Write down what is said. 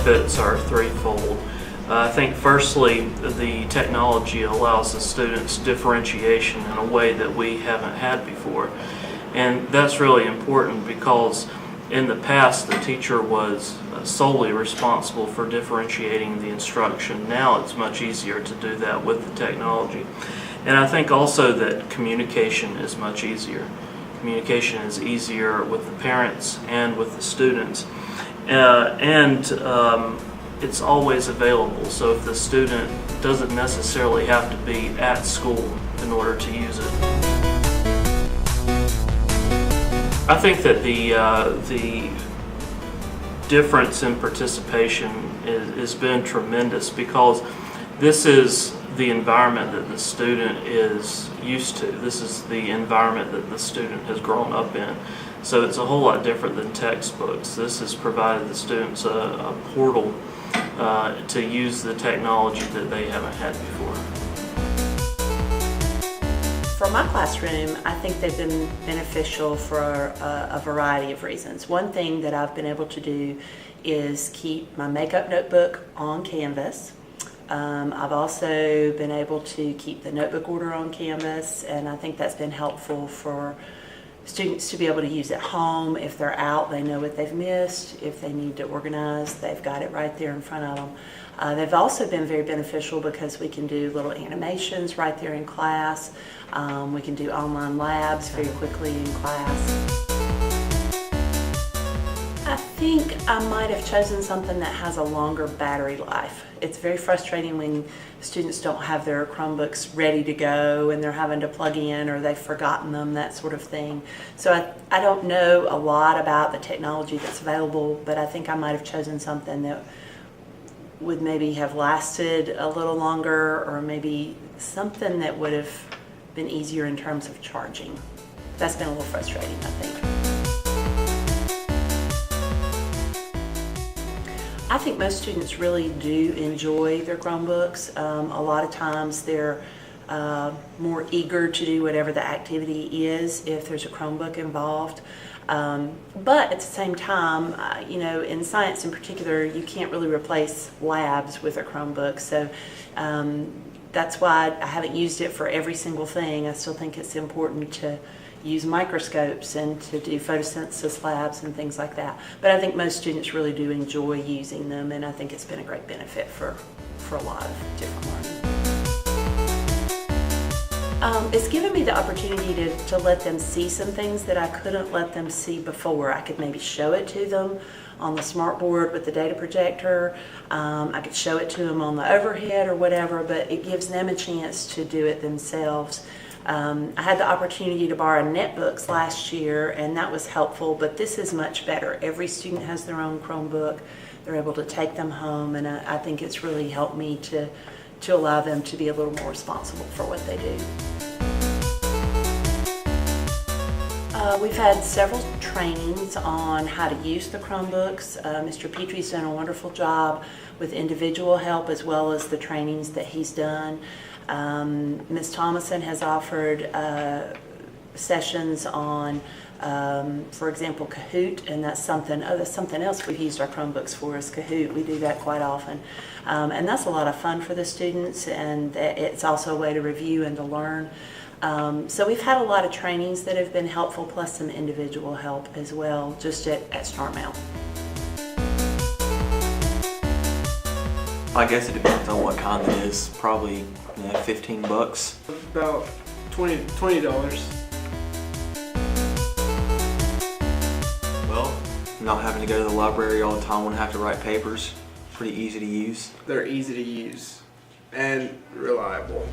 benefits are threefold. I think firstly, the technology allows the students differentiation in a way that we haven't had before. And that's really important because in the past the teacher was solely responsible for differentiating the instruction. Now it's much easier to do that with the technology. And I think also that communication is much easier. Communication is easier with the parents and with the students. It's always available, so if the student doesn't necessarily have to be at school in order to use it. I think that the difference in participation has been tremendous because this is the environment that the student is used to. This is the environment that the student has grown up in. So it's a whole lot different than textbooks. This has provided the students a portal to use the technology that they haven't had before. For my classroom, I think they've been beneficial for a variety of reasons. One thing that I've been able to do is keep my makeup notebook on canvas. I've also been able to keep the notebook order on canvas, and I think that's been helpful for students to be able to use at home. If they're out, they know what they've missed. If they need to organize, they've got it right there in front of them. They've also been very beneficial because we can do little animations right there in class. We can do online labs very quickly in class. I think I might have chosen something that has a longer battery life. It's very frustrating when students don't have their Chromebooks ready to go and they're having to plug in or they've forgotten them, that sort of thing. So I don't know a lot about the technology that's available, but I think I might have chosen something that would maybe have lasted a little longer, or maybe something that would have been easier in terms of charging. That's been a little frustrating, I think. I think most students really do enjoy their Chromebooks. A lot of times they're more eager to do whatever the activity is if there's a Chromebook involved. But at the same time, in science in particular, you can't really replace labs with a Chromebook. So that's why I haven't used it for every single thing. I still think it's important to use microscopes and to do photosynthesis labs and things like that. But I think most students really do enjoy using them, and I think it's been a great benefit for a lot of different learning. It's given me the opportunity to let them see some things that I couldn't let them see before. I could maybe show it to them on the smartboard with the data projector. I could show it to them on the overhead or whatever, but it gives them a chance to do it themselves. I had the opportunity to borrow netbooks last year, and that was helpful, but this is much better. Every student has their own Chromebook. They're able to take them home, and I think it's really helped me to allow them to be a little more responsible for what they do. We've had several trainings on how to use the Chromebooks. Mr. Petrie's done a wonderful job with individual help as well as the trainings that he's done. Ms. Thomason has offered sessions on, for example, Kahoot, and that's something else we've used our Chromebooks for is Kahoot. We do that quite often. And that's a lot of fun for the students, and it's also a way to review and to learn. So we've had a lot of trainings that have been helpful, plus some individual help as well, just at Starmount. I guess it depends on what kind it is. Probably $15. About $20. Well, not having to go to the library all the time, wouldn't have to write papers. Pretty easy to use. They're easy to use and reliable.